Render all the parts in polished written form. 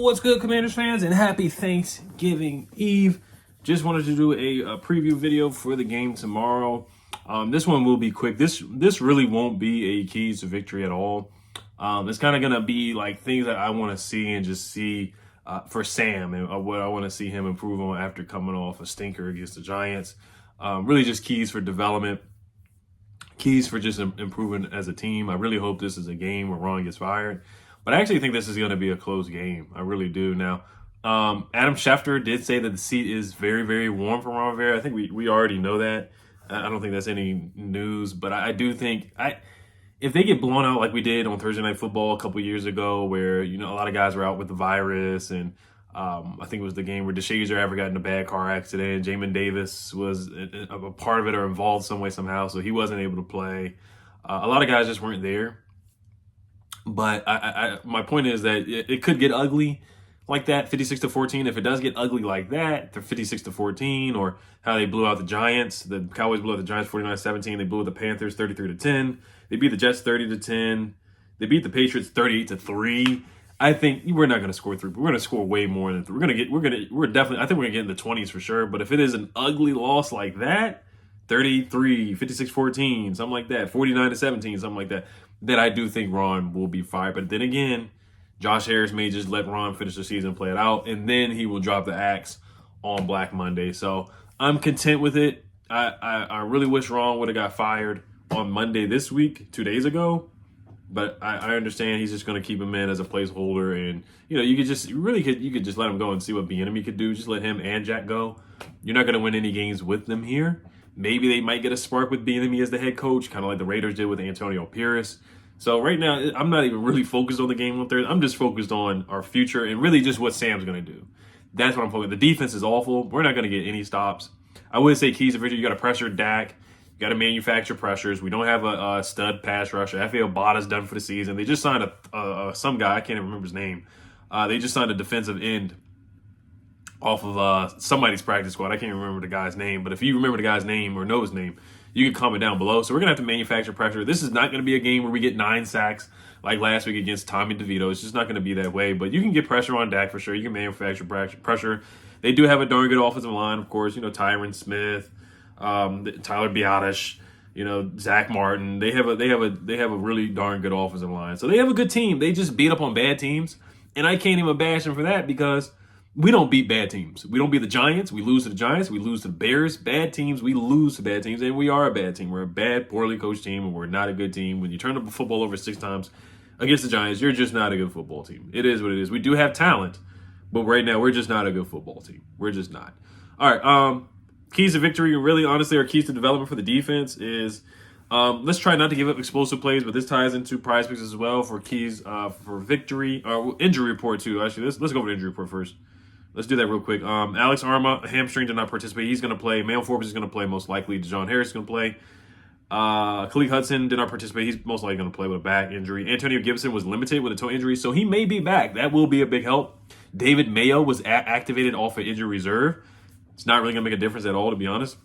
What's good, Commanders fans, and happy Thanksgiving Eve. Just wanted to do a preview video for the game tomorrow. This one will be quick. This really won't be a keys to victory at all. It's kind of going to be like things that I want to see and just see for Sam and what I want to see him improve on after coming off a stinker against the Giants. Really just keys for development, keys for just improving as a team. I really hope this is a game where Ron gets fired. But I actually think this is going to be a close game. I really do. Now, Adam Schefter did say that the seat is very, very warm for Ron Rivera. I think we already know that. I don't think that's any news. But I do think if they get blown out like we did on Thursday Night Football a couple years ago where, a lot of guys were out with the virus. And I think it was the game where DeShazier ever got in a bad car accident. Jamin Davis was a part of it or involved some way, somehow. So he wasn't able to play. A lot of guys just weren't there. But my point is that it could get ugly like that, 56-14. If it does get ugly like that, the 56-14, or how they blew out the Giants. The Cowboys blew out the Giants 49-17. They blew out the Panthers 33-10. They beat the Jets 30-10. They beat the Patriots 38-3. I think we're not going to score 3. We're going to score way more than 3. I think we're going to get in the 20s for sure. But if it is an ugly loss like that, 33, 56-14, something like that, 49-17, something like that, then I do think Ron will be fired. But then again, Josh Harris may just let Ron finish the season, play it out, and then he will drop the axe on Black Monday. So I'm content with it. I really wish Ron would have got fired on Monday this week, 2 days ago. But I understand he's just going to keep him in as a placeholder, and you could just let him go and see what Bieniemy could do. Just let him and Jack go. You're not going to win any games with them here. Maybe they might get a spark with Bieniemy as the head coach, kind of like the Raiders did with Antonio Pierce. So right now, I'm not even really focused on the game on Thursday. I'm just focused on our future and really just what Sam's going to do. That's what I'm focused on. The defense is awful. We're not going to get any stops. I would say keys to victory. You got to pressure Dak. You got to manufacture pressures. We don't have a stud pass rusher. F.A. Obata's done for the season. They just signed some guy. I can't even remember his name. They just signed a defensive end off of somebody's practice squad. I can't remember the guy's name, but if you remember the guy's name or know his name, you can comment down below. So we're going to have to manufacture pressure. This is not going to be a game where we get 9 sacks like last week against Tommy DeVito. It's just not going to be that way, but you can get pressure on Dak for sure. You can manufacture pressure. They do have a darn good offensive line, of course. Tyron Smith, Tyler Biadasz, Zach Martin. They have a really darn good offensive line. So they have a good team. They just beat up on bad teams, and I can't even bash them for that because we don't beat bad teams. We don't beat the Giants. We lose to the Giants. We lose to the Bears. Bad teams, we lose to bad teams, and we are a bad team. We're a bad, poorly coached team, and we're not a good team. When you turn the football over 6 times against the Giants, you're just not a good football team. It is what it is. We do have talent, but right now we're just not a good football team. We're just not. All right, keys to victory, really, honestly, our keys to development for the defense is let's try not to give up explosive plays, but this ties into prize picks as well for keys for victory. Injury report, too. Actually, let's go over the injury report first. Let's do that real quick. Alex Arma, hamstring, did not participate. He's going to play. Mail Forbes is going to play, most likely. DeJohn Harris is going to play. Khalid Hudson did not participate. He's most likely going to play with a back injury. Antonio Gibson was limited with a toe injury, so he may be back. That will be a big help. David Mayo was activated off of injury reserve. It's not really going to make a difference at all, to be honest.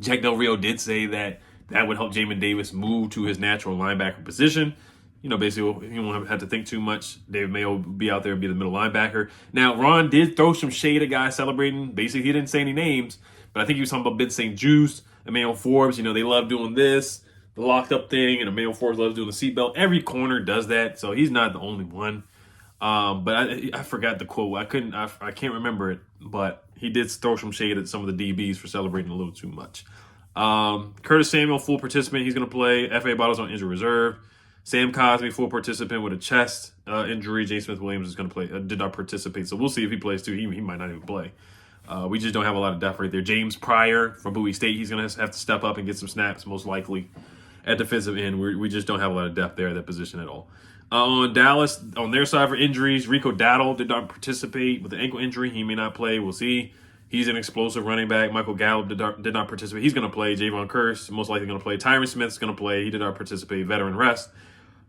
Jack Del Rio did say that would help Jamin Davis move to his natural linebacker position. Basically, he won't have to think too much. David Mayo will be out there and be the middle linebacker. Now, Ron did throw some shade at guys celebrating. Basically, he didn't say any names, but I think he was talking about Ben St. Juste, Emmanuel Forbes. They love doing this, the locked up thing, and Emmanuel Forbes loves doing the seatbelt. Every corner does that, so he's not the only one. But I forgot the quote. I can't remember it, but he did throw some shade at some of the DBs for celebrating a little too much. Curtis Samuel, full participant. He's going to play. F.A. Bottles on injury reserve. Sam Cosmi, full participant with a chest injury. James Smith-Williams is going to play. Did not participate, so we'll see if he plays too. He might not even play. We just don't have a lot of depth right there. James Pryor from Bowie State, he's going to have to step up and get some snaps, most likely, at defensive end. We just don't have a lot of depth there at that position at all. On Dallas, on their side for injuries, Rico Dowdle did not participate with an ankle injury. He may not play. We'll see. He's an explosive running back. Michael Gallup did not participate. He's going to play. Javon Curse, most likely going to play. Tyron Smith's going to play. He did not participate. Veteran rest.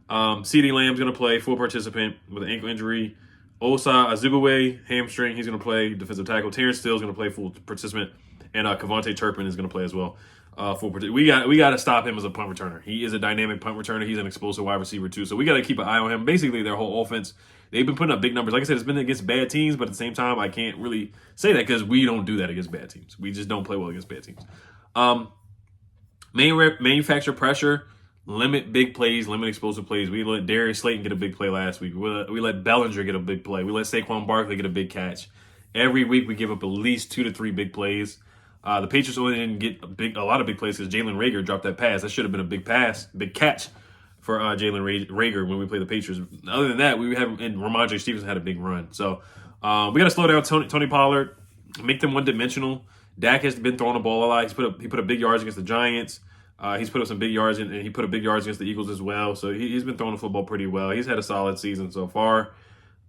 CeeDee Lamb's going to play, full participant with an ankle injury. Osa Azubuwe, hamstring, he's going to play defensive tackle. Terrence Steele's going to play, full participant. And Kavontae Turpin is going to play as well. We got to stop him as a punt returner. He is a dynamic punt returner. He's an explosive wide receiver too. So we got to keep an eye on him. Basically, their whole offense, they've been putting up big numbers. Like I said, it's been against bad teams, but at the same time, I can't really say that because we don't do that against bad teams. We just don't play well against bad teams. Manufacture pressure, limit big plays, limit explosive plays. We let Darius Slayton get a big play last week. We let Bellinger get a big play. We let Saquon Barkley get a big catch. Every week we give up at least 2 to 3 big plays. The Patriots only didn't get a lot of big plays because Jalen Reagor dropped that pass. That should have been a big catch for Jalen Reagor when we play the Patriots. Other than that, and Ramondre Stevenson had a big run. So we got to slow down Tony Pollard, make them one-dimensional. Dak has been throwing the ball a lot. He put up big yards against the Giants. He's put up some big yards, and he put up big yards against the Eagles as well. So he's been throwing the football pretty well. He's had a solid season so far.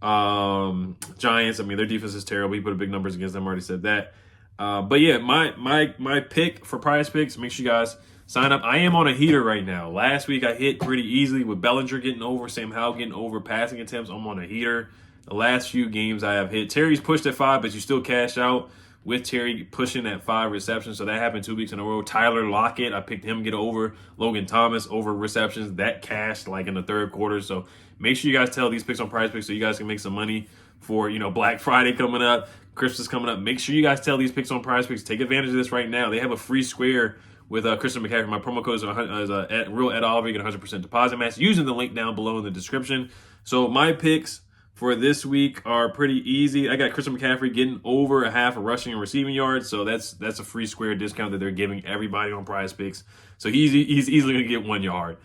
Giants, I mean, their defense is terrible. He put up big numbers against them. I already said that. But yeah, my pick for Prize Picks, make sure you guys sign up. I am on a heater right now. Last week I hit pretty easily with Bellinger getting over, Sam Howell getting over passing attempts. I'm on a heater. The last few games I have hit. Terry's pushed at 5, but you still cash out with Terry pushing at 5 receptions. So that happened 2 weeks in a row. Tyler Lockett, I picked him to get over. Logan Thomas over receptions. That cashed like in the third quarter. So make sure you guys tell these picks on Prize Picks so you guys can make some money for, Black Friday coming up, Christmas coming up. Make sure you guys tell these picks on Prize Picks. Take advantage of this right now. They have a free square with Christian McCaffrey. My promo code is real Ed Oliver. You get 100% deposit match using the link down below in the description. So my picks for this week are pretty easy. I got Christian McCaffrey getting over a half a rushing and receiving yards. So that's a free square discount that they're giving everybody on Prize Picks. So he's easily going to get 1 yard.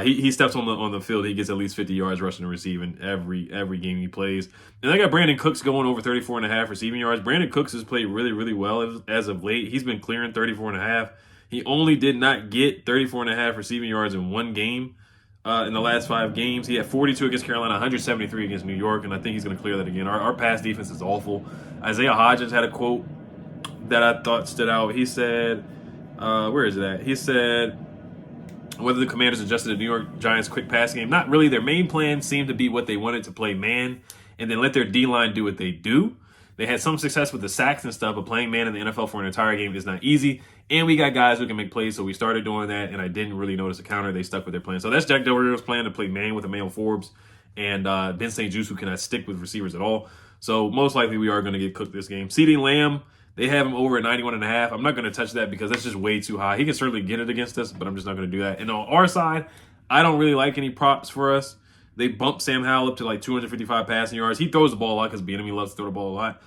He steps on the field. He gets at least 50 yards rushing and receiving every game he plays. And I got Brandon Cooks going over 34.5 receiving yards. Brandon Cooks has played really, really well as of late. He's been clearing 34.5. He only did not get 34.5 receiving yards in one game in the last 5 games. He had 42 against Carolina, 173 against New York, and I think he's going to clear that again. Our pass defense is awful. Isaiah Hodgins had a quote that I thought stood out. He said, where is it at? He said, whether the Commanders adjusted the New York Giants' quick passing game, not really. Their main plan seemed to be what they wanted to play man and then let their D-line do what they do. They had some success with the sacks and stuff, but playing man in the NFL for an entire game is not easy. And we got guys who can make plays, so we started doing that, and I didn't really notice a counter. They stuck with their plan. So that's Jack Del Rio's plan, to play man with Emmanuel Forbes and Ben St. Juste, who cannot stick with receivers at all. So most likely we are going to get cooked this game. CeeDee Lamb, they have him over at 91.5. I'm not going to touch that because that's just way too high. He can certainly get it against us, but I'm just not going to do that. And on our side, I don't really like any props for us. They bumped Sam Howell up to like 255 passing yards. He throws the ball a lot because Bieniemy loves to throw the ball a lot.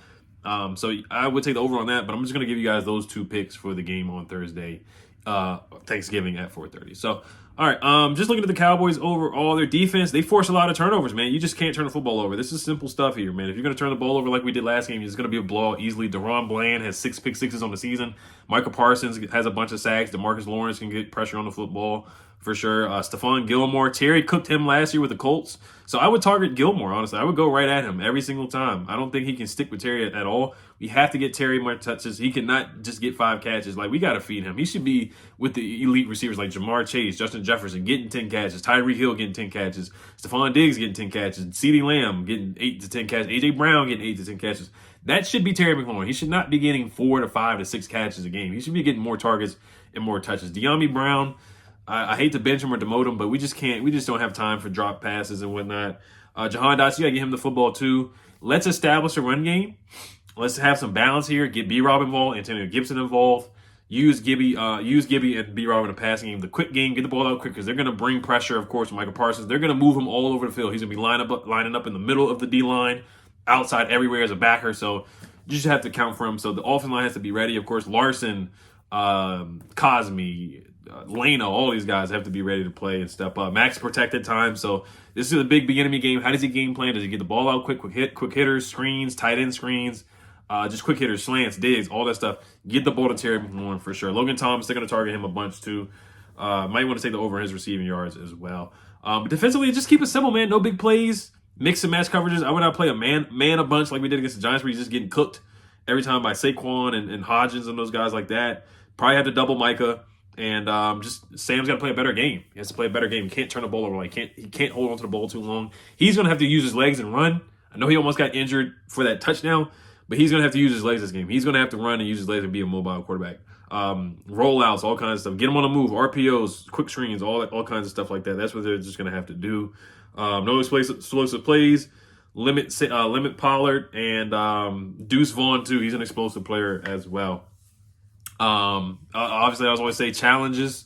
So I would take the over on that, but I'm just going to give you guys those 2 picks for the game on Thursday, Thanksgiving at 4:30. So, all right, just looking at the Cowboys overall, their defense, they force a lot of turnovers, man. You just can't turn the football over. This is simple stuff here, man. If you're going to turn the ball over like we did last game, it's going to be a blowout easily. Deron Bland has 6 pick sixes on the season. Michael Parsons has a bunch of sacks. DeMarcus Lawrence can get pressure on the football for sure. Stephon Gilmore, Terry cooked him last year with the Colts. So I would target Gilmore, honestly. I would go right at him every single time. I don't think he can stick with Terry at all. We have to get Terry more touches. He cannot just get 5 catches. Like, we got to feed him. He should be with the elite receivers like Jamar Chase, Justin Jefferson getting 10 catches, Tyreek Hill getting 10 catches, Stephon Diggs getting 10 catches, CeeDee Lamb getting 8 to 10 catches, A.J. Brown getting 8 to 10 catches. That should be Terry McLaurin. He should not be getting 4 to 5 to 6 catches a game. He should be getting more targets and more touches. De'Ami Brown, I hate to bench him or demote him, but we just don't have time for drop passes and whatnot. Jahan Dotson, you got to get him the football too. Let's establish a run game. Let's have some balance here. Get B-Rob involved, Antonio Gibson involved. Use Gibby and B-Rob in the passing game. The quick game, get the ball out quick because they're going to bring pressure, of course, Michael Parsons. They're going to move him all over the field. He's going to be lining up in the middle of the D-line, outside everywhere as a backer. So you just have to count for him. So the offensive line has to be ready. Of course, Larson, Cosme, Leno, all these guys have to be ready to play and step up. Max protected time. So this is a big enemy game. How does he game plan? Does he get the ball out quick hitters, screens, tight end screens, just quick hitters, slants, digs, all that stuff. Get the ball to Terry McLaurin for sure. Logan Thomas, they're going to target him a bunch too. Might want to take the over his receiving yards as well. But defensively, just keep it simple, man. No big plays. Mix and match coverages. I would not play a man a bunch like we did against the Giants where he's just getting cooked every time by Saquon and Hodgins and those guys like that. Probably had to double Micah. And just Sam's got to play a better game. He has to play a better game. He can't turn the ball over. He can't hold onto the ball too long. He's going to have to use his legs and run. I know he almost got injured for that touchdown, but he's going to have to use his legs this game. He's going to have to run and use his legs and be a mobile quarterback. rollouts, all kinds of stuff. Get them on the move, RPOs, quick screens, all kinds of stuff like that. That's what they're just going to have to do. No explosive plays. Limit Pollard and Deuce Vaughn too. He's an explosive player as well. Obviously, I always say challenges.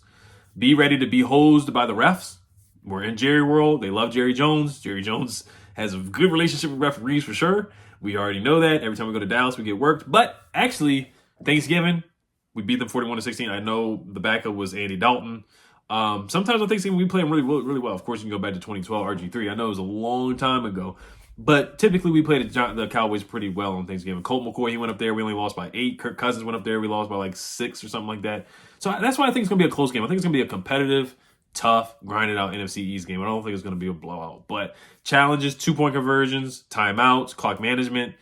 Be ready to be hosed by the refs. We're in Jerry world. They love Jerry Jones. Jerry Jones has a good relationship with referees for sure. We already know that. Every time we go to Dallas, we get worked. But actually, Thanksgiving, we beat them 41-16. I know the backup was Andy Dalton. Sometimes on Thanksgiving, we play them really well. Of course, you can go back to 2012 RG3. I know it was a long time ago. But typically, we played the Cowboys pretty well on Thanksgiving. Colt McCoy, he went up there. We only lost by 8. Kirk Cousins went up there. We lost by like 6 or something like that. So that's why I think it's going to be a close game. I think it's going to be a competitive, tough, grinded out NFC East game. I don't think it's going to be a blowout. But challenges, 2-point conversions, timeouts, clock management,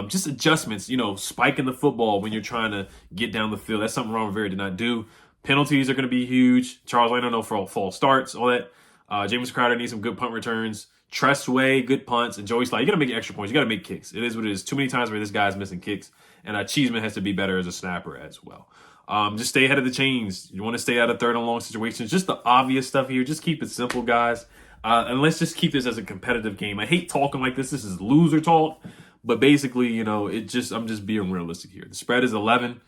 just adjustments, spiking the football when you're trying to get down the field. That's something Ron Rivera did not do. Penalties are going to be huge. Charles Lano, no false starts, all that. James Crowder needs some good punt returns. Tressway, good punts, and Joey Slye. You got to make extra points. You got to make kicks. It is what it is. Too many times where this guy's missing kicks, and Cheeseman has to be better as a snapper as well. Just stay ahead of the chains. You want to stay out of third and long situations. Just the obvious stuff here. Just keep it simple, guys. And let's just keep this as a competitive game. I hate talking like this. This is loser talk. But basically, I'm just being realistic here. The spread is 11.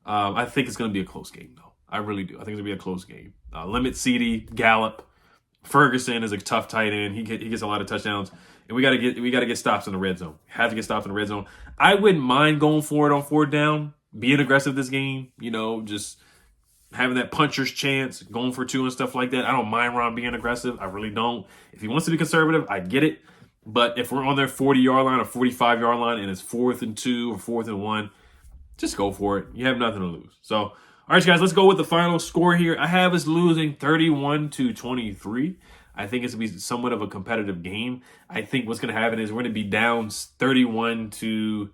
I think it's going to be a close game, though. I really do. I think it's going to be a close game. Limit CD, Gallup. Ferguson is a tough tight end. He gets a lot of touchdowns, and we got to get stops in the red zone. Have to get stops in the red zone. I wouldn't mind going for it on 4th down, being aggressive this game. Just having that puncher's chance, going for 2 and stuff like that. I don't mind Ron being aggressive. I really don't. If he wants to be conservative, I get it. But if we're on their 40-yard line or 45-yard line and it's 4th and 2 or 4th and 1, just go for it. You have nothing to lose. So. All right, guys, let's go with the final score here. I have us losing 31-23. I think it's going to be somewhat of a competitive game. I think what's going to happen is we're going to be down 31 to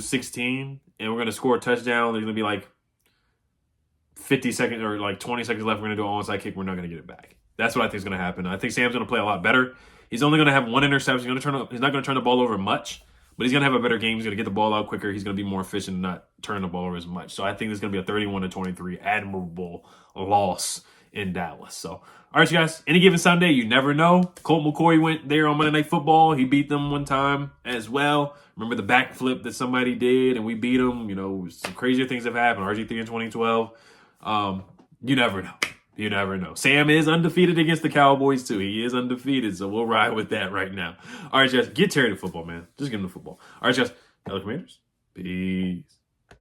16, and we're going to score a touchdown. There's going to be like 50 seconds or like 20 seconds left. We're going to do an onside kick. We're not going to get it back. That's what I think is going to happen. I think Sam's going to play a lot better. He's only going to have 1 interception. He's not going to turn the ball over much. But he's going to have a better game. He's going to get the ball out quicker. He's going to be more efficient and not turn the ball over as much. So I think there's going to be a 31-23 admirable loss in Dallas. So, all right, you guys, any given Sunday, you never know. Colt McCoy went there on Monday Night Football. He beat them one time as well. Remember the backflip that somebody did and we beat them? Some crazier things have happened. RG3 in 2012. You never know. You never know. Sam is undefeated against the Cowboys, too. He is undefeated, so we'll ride with that right now. All right, guys, get Terry to football, man. Just give him the football. All right, guys, hello, Commanders. Peace.